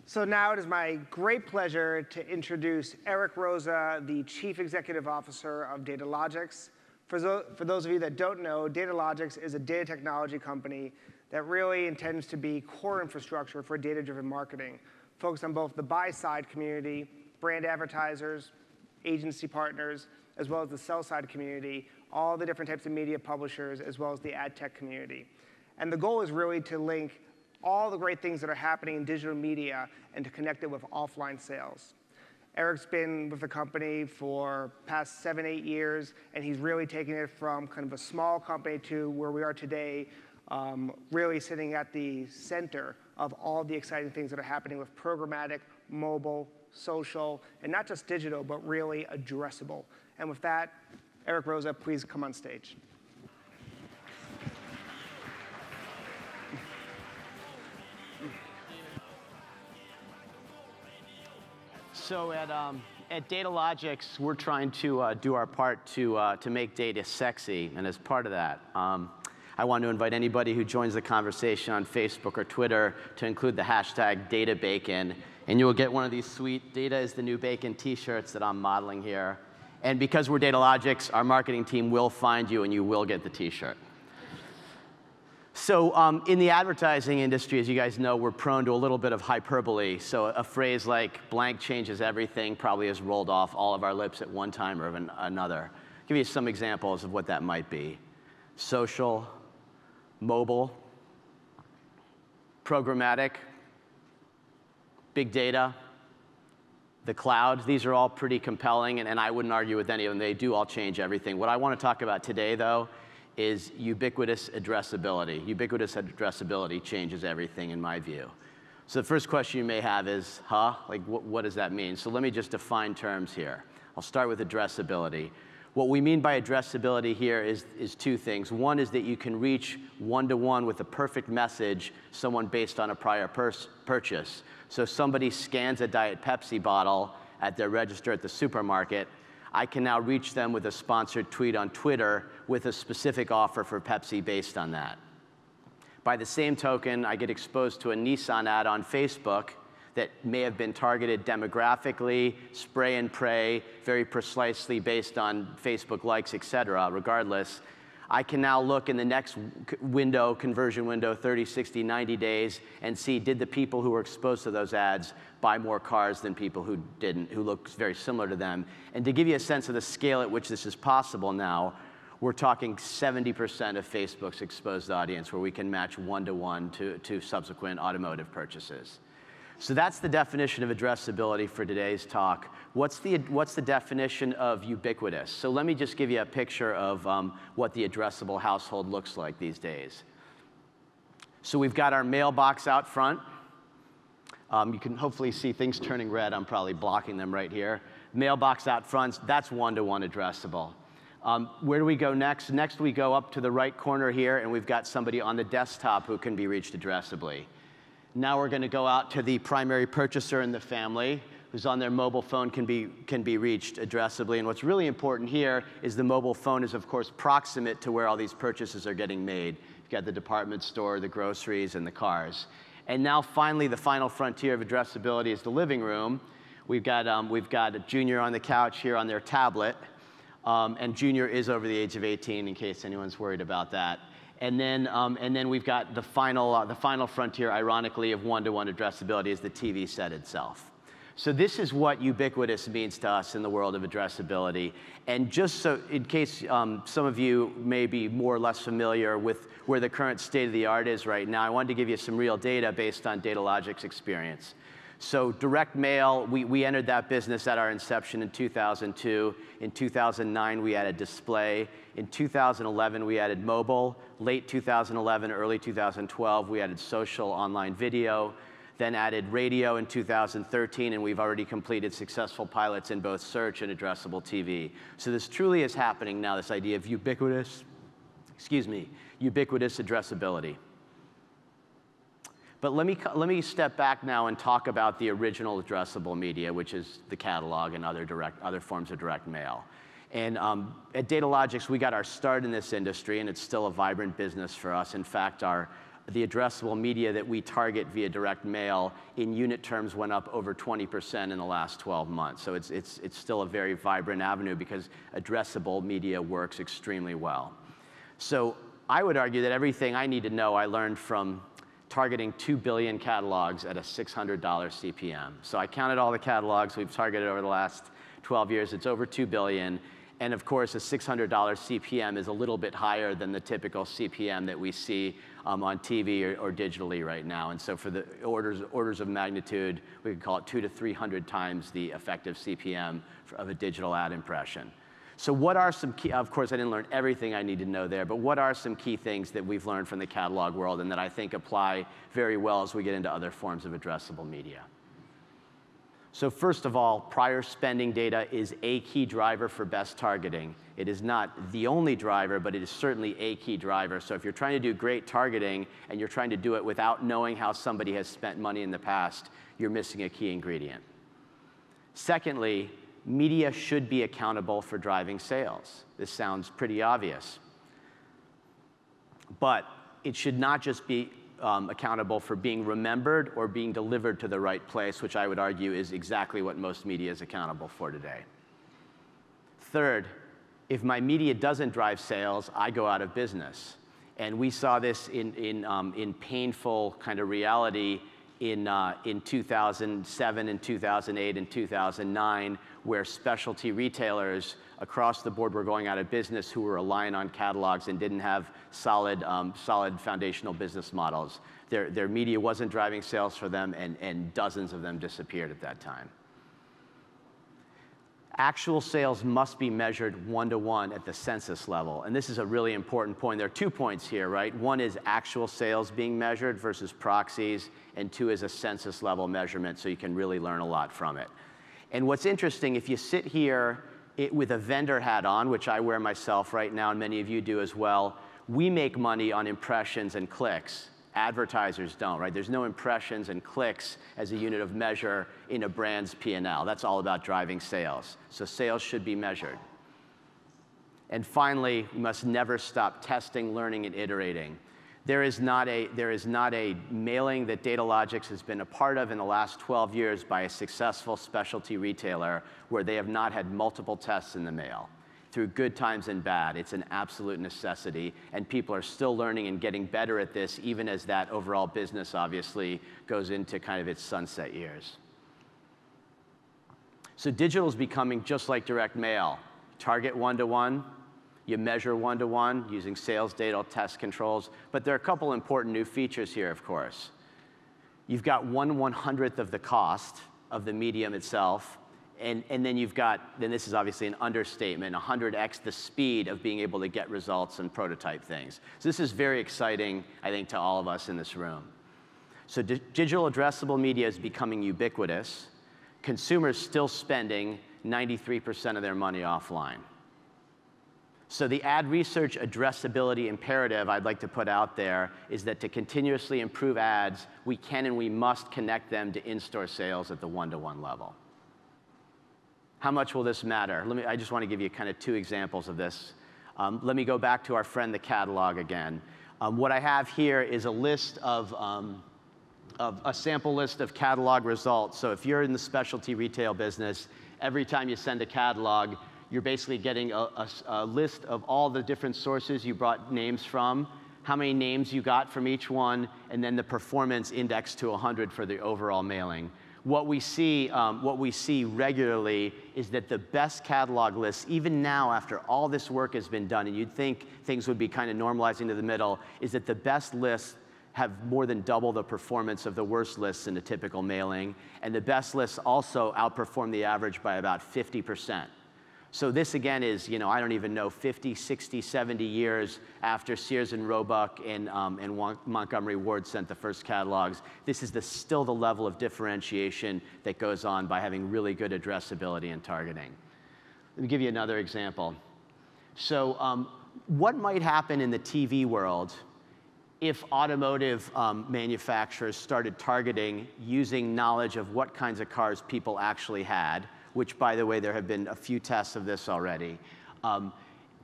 So now it is my great pleasure to introduce Eric Roza, the Chief Executive Officer of Datalogix. For those of you that don't know, Datalogix is a data technology company that really intends to be core infrastructure for data-driven marketing, focused on both the buy-side community, brand advertisers, agency partners, as well as the sell-side community, all the different types of media publishers, as well as the ad tech community. And the goal is really to link all the great things that are happening in digital media and to connect it with offline sales. Eric's been with the company for past 7, 8 years, and he's really taken it from kind of a small company to where we are today, really sitting at the center of all the exciting things that are happening with programmatic, mobile, social, and not just digital, but really addressable. And with that, Eric Roza, please come on stage. So at Datalogix, we're trying to do our part to make data sexy, and as part of that, I want to invite anybody who joins the conversation on Facebook or Twitter to include the hashtag #DataBacon, and you will get one of these sweet "Data is the New Bacon" t-shirts that I'm modeling here. And because we're Datalogix, our marketing team will find you, and you will get the t-shirt. So in the advertising industry, as you guys know, we're prone to a little bit of hyperbole. So a phrase like "blank changes everything" probably has rolled off all of our lips at one time or another. I'll give you some examples of what that might be. Social, mobile, programmatic, big data, the cloud. These are all pretty compelling, and I wouldn't argue with any of them. They do all change everything. What I want to talk about today, though, is ubiquitous addressability. Ubiquitous addressability changes everything, in my view. So the first question you may have is, like what does that mean? So let me just define terms here. I'll start with addressability. What we mean by addressability here is two things. One is that you can reach one-to-one with a perfect message someone based on a prior purchase. So if somebody scans a Diet Pepsi bottle at their register at the supermarket, I can now reach them with a sponsored tweet on Twitter with a specific offer for Pepsi based on that. By the same token, I get exposed to a Nissan ad on Facebook that may have been targeted demographically, spray and pray, very precisely based on Facebook likes, et cetera. Regardless, I can now look in the next window, conversion window, 30, 60, 90 days, and see, did the people who were exposed to those ads buy more cars than people who didn't, who look very similar to them? And to give you a sense of the scale at which this is possible now, we're talking 70% of Facebook's exposed audience where we can match one-to-one to subsequent automotive purchases. So that's the definition of addressability for today's talk. What's the definition of ubiquitous? So let me just give you a picture of what the addressable household looks like these days. So we've got our mailbox out front. You can hopefully see things turning red. I'm probably blocking them right here. Mailbox out front, that's one-to-one addressable. Where do we go next? Next we go up to the right corner here, and we've got somebody on the desktop who can be reached addressably. Now we're going to go out to the primary purchaser in the family, who's on their mobile phone, can be reached addressably. And what's really important here is the mobile phone is, of course, proximate to where all these purchases are getting made. You've got the department store, the groceries, and the cars. And now, finally, the final frontier of addressability is the living room. We've got a Junior on the couch here on their tablet, and Junior is over the age of 18, in case anyone's worried about that. And then we've got the final frontier, ironically, of one-to-one addressability is the TV set itself. So this is what ubiquitous means to us in the world of addressability. And just so, in case some of you may be more or less familiar with where the current state of the art is right now, I wanted to give you some real data based on Datalogix experience. So direct mail, we entered that business at our inception in 2002. In 2009, we added display. In 2011, we added mobile. Late 2011, early 2012, we added social online video, then added radio in 2013, and we've already completed successful pilots in both search and addressable TV. So this truly is happening now, this idea of ubiquitous addressability. But let me step back now and talk about the original addressable media, which is the catalog and other forms of direct mail. And at Datalogix, we got our start in this industry, and it's still a vibrant business for us. In fact, our the addressable media that we target via direct mail in unit terms went up over 20% in the last 12 months. So it's still a very vibrant avenue because addressable media works extremely well. So I would argue that everything I need to know I learned from targeting 2 billion catalogs at a $600 CPM. So I counted all the catalogs we've targeted over the last 12 years. It's over 2 billion. And of course, a $600 CPM is a little bit higher than the typical CPM that we see on TV or digitally right now. And so for the orders of magnitude, we could call it 200 to 300 times the effective CPM of a digital ad impression. So what are some key, of course I didn't learn everything I need to know there, but what are some key things that we've learned from the catalog world and that I think apply very well as we get into other forms of addressable media? So first of all, prior spending data is a key driver for best targeting. It is not the only driver, but it is certainly a key driver. So if you're trying to do great targeting and you're trying to do it without knowing how somebody has spent money in the past, you're missing a key ingredient. Secondly, media should be accountable for driving sales. This sounds pretty obvious. But it should not just be accountable for being remembered or being delivered to the right place, which I would argue is exactly what most media is accountable for today. Third, if my media doesn't drive sales, I go out of business. And we saw this in painful kind of reality in 2007 and 2008 and 2009, where specialty retailers across the board were going out of business who were relying on catalogs and didn't have solid foundational business models. Their media wasn't driving sales for them, and dozens of them disappeared at that time. Actual sales must be measured one-to-one at the census level. And this is a really important point. There are 2 points here, right? One is actual sales being measured versus proxies, and 2 is a census level measurement, so you can really learn a lot from it. And what's interesting, if you sit here with a vendor hat on, which I wear myself right now, and many of you do as well, we make money on impressions and clicks. Advertisers don't, right? There's no impressions and clicks as a unit of measure in a brand's P&L. That's all about driving sales. So sales should be measured. And finally, we must never stop testing, learning, and iterating. There is not a mailing that Datalogix has been a part of in the last 12 years by a successful specialty retailer where they have not had multiple tests in the mail. Through good times and bad, it's an absolute necessity, and people are still learning and getting better at this, even as that overall business obviously goes into kind of its sunset years. So digital is becoming just like direct mail. Target one-to-one, you measure one-to-one using sales data test controls, but there are a couple important new features here, of course. You've got 1/100th of the cost of the medium itself, and then you've got, then this is obviously an understatement, 100x the speed of being able to get results and prototype things. So this is very exciting, I think, to all of us in this room. So digital addressable media is becoming ubiquitous. Consumers still spending 93% of their money offline. So the ad research addressability imperative I'd like to put out there is that to continuously improve ads, we can and we must connect them to in-store sales at the one-to-one level. How much will this matter? I just want to give you kind of 2 examples of this. Let me go back to our friend, the catalog, again. What I have here is a list of a sample list of catalog results. So if you're in the specialty retail business, every time you send a catalog, you're basically getting a list of all the different sources you brought names from, how many names you got from each one, and then the performance indexed to 100 for the overall mailing. What we see regularly is that the best catalog lists, even now after all this work has been done, and you'd think things would be kind of normalizing to the middle, is that the best lists have more than double the performance of the worst lists in a typical mailing, and the best lists also outperform the average by about 50%. So this, again, is, I don't even know, 50, 60, 70 years after Sears and Roebuck and Montgomery Ward sent the first catalogs. This is still the level of differentiation that goes on by having really good addressability and targeting. Let me give you another example. So what might happen in the TV world if automotive manufacturers started targeting using knowledge of what kinds of cars people actually had, which, by the way, there have been a few tests of this already.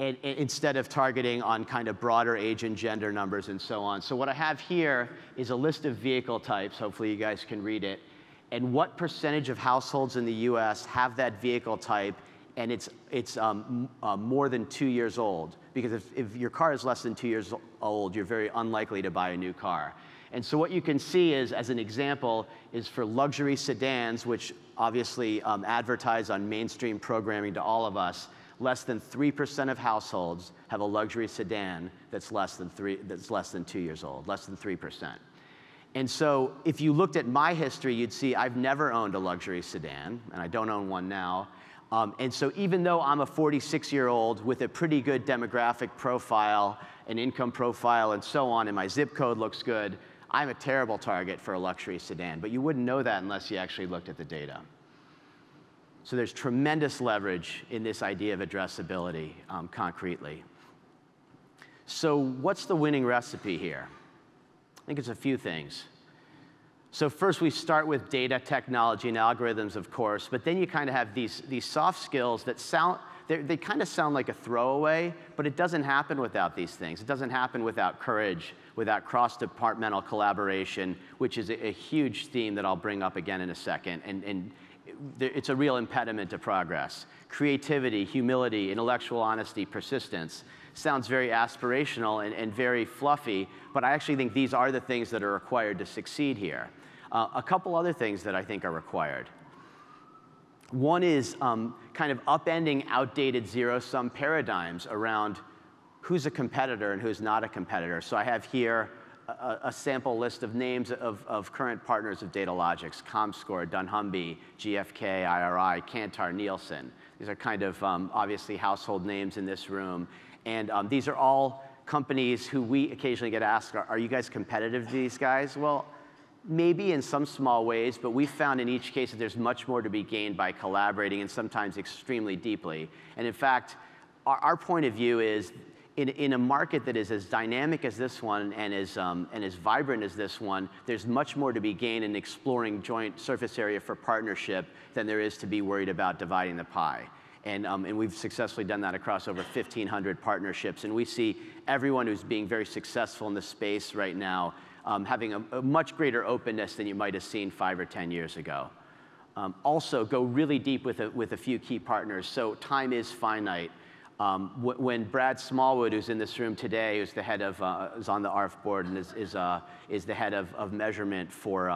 and instead of targeting on kind of broader age and gender numbers and so on. So what I have here is a list of vehicle types. Hopefully you guys can read it. And what percentage of households in the US have that vehicle type, and it's more than 2 years old. Because if your car is less than 2 years old, you're very unlikely to buy a new car. And so what you can see is, as an example, is for luxury sedans, which obviously advertise on mainstream programming to all of us, less than 3% of households have a luxury sedan that's less than 2 years old, less than 3%. And so if you looked at my history, you'd see I've never owned a luxury sedan, and I don't own one now. And so even though I'm a 46-year-old with a pretty good demographic profile, an income profile, and so on, and my zip code looks good, I'm a terrible target for a luxury sedan. But you wouldn't know that unless you actually looked at the data. So there's tremendous leverage in this idea of addressability concretely. So what's the winning recipe here? I think it's a few things. So first we start with data, technology, and algorithms, of course, but then you kind of have these soft skills that they kind of sound like a throwaway, but it doesn't happen without these things. It doesn't happen without courage, without cross-departmental collaboration, which is a huge theme that I'll bring up again in a second, and it's a real impediment to progress. Creativity, humility, intellectual honesty, persistence. Sounds very aspirational and very fluffy, but I actually think these are the things that are required to succeed here. A couple other things that I think are required. One is kind of upending outdated zero-sum paradigms around who's a competitor and who's not a competitor. So I have here a sample list of names of current partners of Datalogix: Comscore, dunnhumby, GfK, IRI, Kantar, Nielsen. These are kind of obviously household names in this room. And these are all companies who we occasionally get asked, are you guys competitive to these guys? Well, maybe in some small ways, but we found in each case that there's much more to be gained by collaborating, and sometimes extremely deeply. And in fact, our point of view is, in a market that is as dynamic as this one and as vibrant as this one, there's much more to be gained in exploring joint surface area for partnership than there is to be worried about dividing the pie. And we've successfully done that across over 1,500 partnerships. And we see everyone who's being very successful in this space right now having a much greater openness than you might have seen 5 or 10 years ago. Also, go really deep with a few key partners. So time is finite. When Brad Smallwood, who's in this room today, who's the head of, is on the ARF board and is the head of measurement for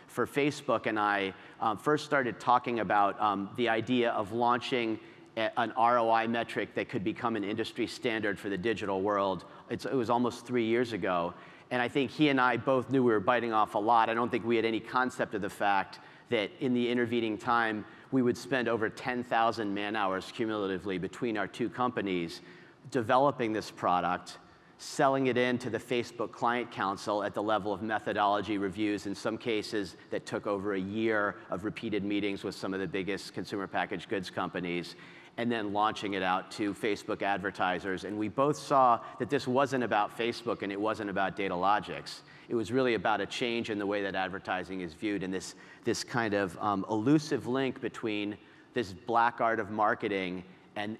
Facebook, and I first started talking about the idea of launching an ROI metric that could become an industry standard for the digital world. It was almost 3 years ago. And I think he and I both knew we were biting off a lot. I don't think we had any concept of the fact that in the intervening time, we would spend over 10,000 man-hours cumulatively between our two companies developing this product, selling it into the Facebook Client Council at the level of methodology reviews, in some cases that took over a year of repeated meetings with some of the biggest consumer packaged goods companies, and then launching it out to Facebook advertisers. And we both saw that this wasn't about Facebook and it wasn't about Datalogix. It was really about a change in the way that advertising is viewed, and this kind of elusive link between this black art of marketing and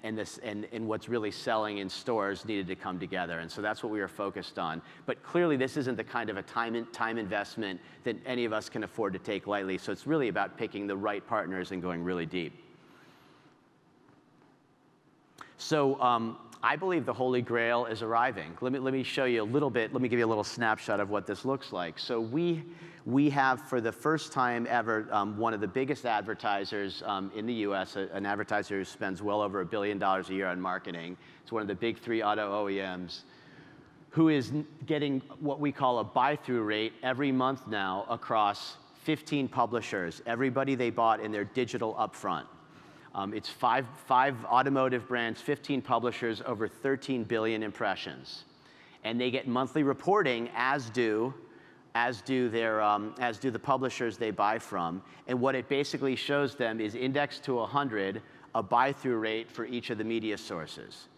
what's really selling in stores needed to come together. And so that's what we were focused on. But clearly this isn't the kind of a time investment that any of us can afford to take lightly. So it's really about picking the right partners and going really deep. So I believe the Holy Grail is arriving. Let me show you a little bit. Let me give you a little snapshot of what this looks like. So we have, for the first time ever, one of the biggest advertisers in the US, an advertiser who spends well over $1 billion a year on marketing. It's one of the big 3 auto OEMs, who is getting what we call a buy-through rate every month now across 15 publishers, everybody they bought in their digital upfront. It's five automotive brands, 15 publishers, over 13 billion impressions. And they get monthly reporting, as do the publishers they buy from. And what it basically shows them is indexed to 100, a buy-through rate for each of the media sources.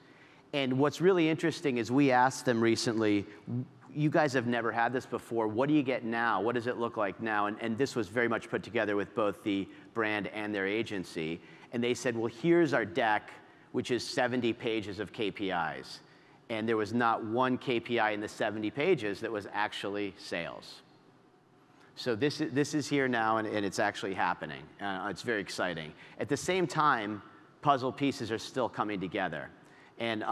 And what's really interesting is we asked them recently, you guys have never had this before. What do you get now? What does it look like now? And this was very much put together with both the brand and their agency. And they said, well, here's our deck which is 70 pages of KPIs. And there was not one KPI in the 70 pages that was actually sales. So this is here now, and it's actually happening. It's very exciting. At the same time, puzzle pieces are still coming together. And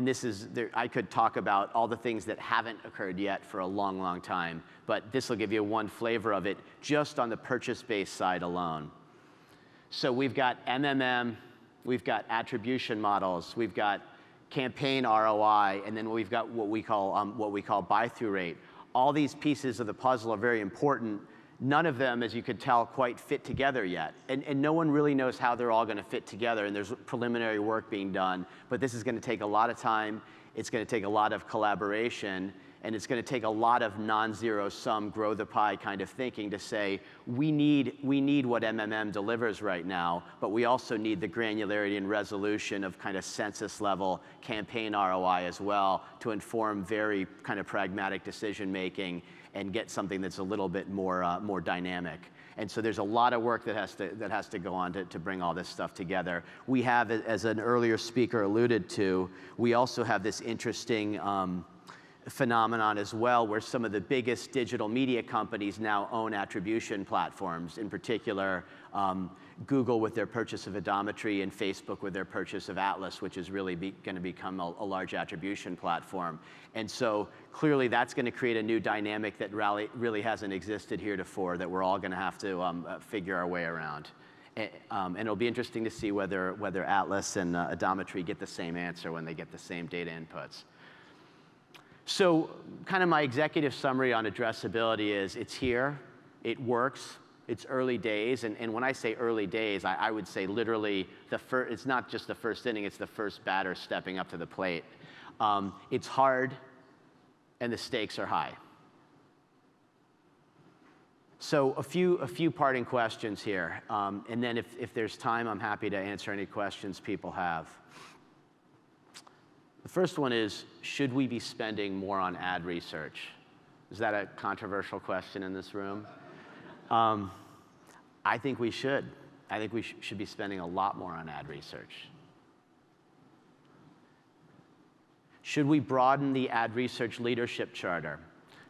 this is, I could talk about all the things that haven't occurred yet for a long, long time, but this will give you one flavor of it just on the purchase-based side alone. So we've got MMM, we've got attribution models, we've got campaign ROI, and then we've got what we call buy-through rate. All these pieces of the puzzle are very important. None of them, as you could tell, quite fit together yet. And no one really knows how they're all going to fit together, and there's preliminary work being done. But this is going to take a lot of time. It's going to take a lot of collaboration, and it's going to take a lot of non-zero sum, grow the pie kind of thinking to say, we need what MMM delivers right now, but we also need the granularity and resolution of kind of census level campaign ROI as well to inform very kind of pragmatic decision making and get something that's a little bit more dynamic. And so there's a lot of work that has to go on to bring all this stuff together. We have, as an earlier speaker alluded to, we also have this interesting phenomenon as well, where some of the biggest digital media companies now own attribution platforms. In particular, Google with their purchase of Odometry, and Facebook with their purchase of Atlas, which is really going to become a large attribution platform. And so clearly that's going to create a new dynamic that really hasn't existed heretofore, that we're all going to have to figure our way around. And it'll be interesting to see whether Atlas and Odometry get the same answer when they get the same data inputs. So kind of my executive summary on addressability is it's here, it works, it's early days, and when I say early days, I would say literally it's not just the first inning, it's the first batter stepping up to the plate. It's hard, and the stakes are high. So a few parting questions here, and then if there's time, I'm happy to answer any questions people have. The first one is, should we be spending more on ad research? Is that a controversial question in this room? I think we should. I think we should be spending a lot more on ad research. Should we broaden the ad research leadership charter?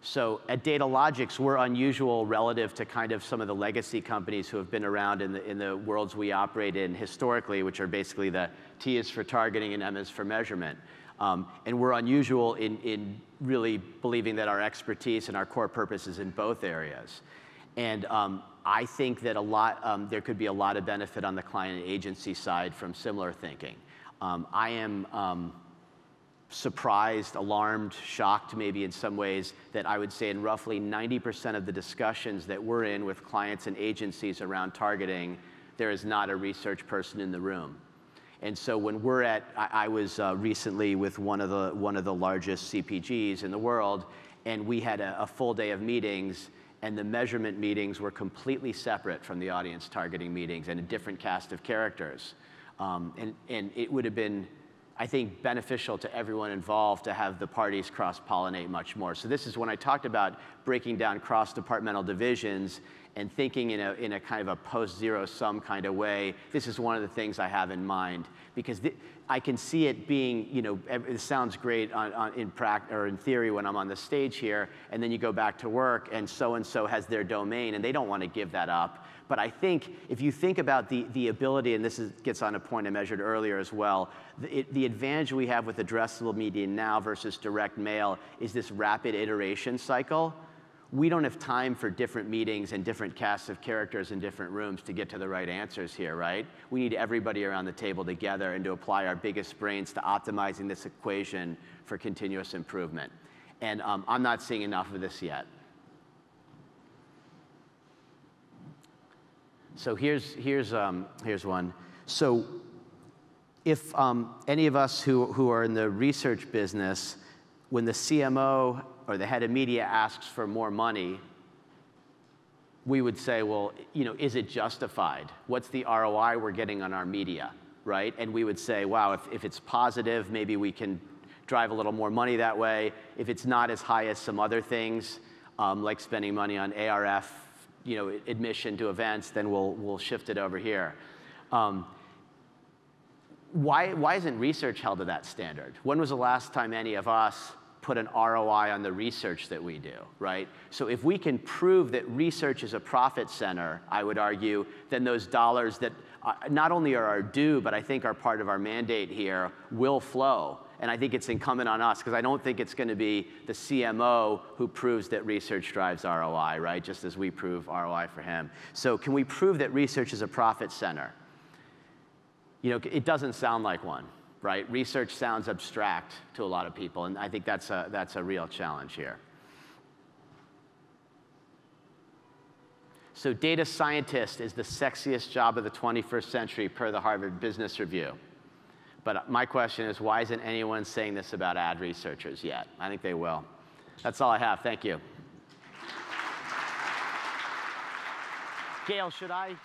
So at Datalogix, we're unusual relative to kind of some of the legacy companies who have been around in the worlds we operate in historically, which are basically the T is for targeting and M is for measurement. And we're unusual in really believing that our expertise and our core purpose is in both areas. And I think that there could be a lot of benefit on the client and agency side from similar thinking. I am surprised, alarmed, shocked maybe in some ways that I would say in roughly 90% of the discussions that we're in with clients and agencies around targeting, there is not a research person in the room. And so when we're I was recently with one of the largest CPGs in the world, and we had a full day of meetings, and the measurement meetings were completely separate from the audience targeting meetings and a different cast of characters. And it would have been, I think, beneficial to everyone involved to have the parties cross-pollinate much more. So this is when I talked about breaking down cross-departmental divisions and thinking in a kind of a post-zero sum kind of way. This is one of the things I have in mind, because I can see it being, it sounds great in practice or in theory when I'm on the stage here, and then you go back to work and so has their domain, and they don't want to give that up. But I think if you think about the ability, and gets on a point I measured earlier as well, the advantage we have with addressable media now versus direct mail is this rapid iteration cycle. We don't have time for different meetings and different casts of characters in different rooms to get to the right answers here, right? We need everybody around the table together and to apply our biggest brains to optimizing this equation for continuous improvement. And I'm not seeing enough of this yet. So here's one. So if any of us who are in the research business, when the CMO or the head of media asks for more money, we would say, well, is it justified? What's the ROI we're getting on our media, right? And we would say, wow, if it's positive, maybe we can drive a little more money that way. If it's not as high as some other things, like spending money on ARF, admission to events, then we'll shift it over here. why isn't research held to that standard? When was the last time any of us put an ROI on the research that we do, right? So if we can prove that research is a profit center, I would argue, then those dollars that not only are our due, but I think are part of our mandate here, will flow. And I think it's incumbent on us, because I don't think it's going to be the CMO who proves that research drives ROI, right? Just as we prove ROI for him. So can we prove that research is a profit center? You know, it doesn't sound like one, right? Research sounds abstract to a lot of people, and I think that's a real challenge here. So data scientist is the sexiest job of the 21st century per the Harvard Business Review. But my question is, why isn't anyone saying this about ad researchers yet? I think they will. That's all I have. Thank you. Gail, should I?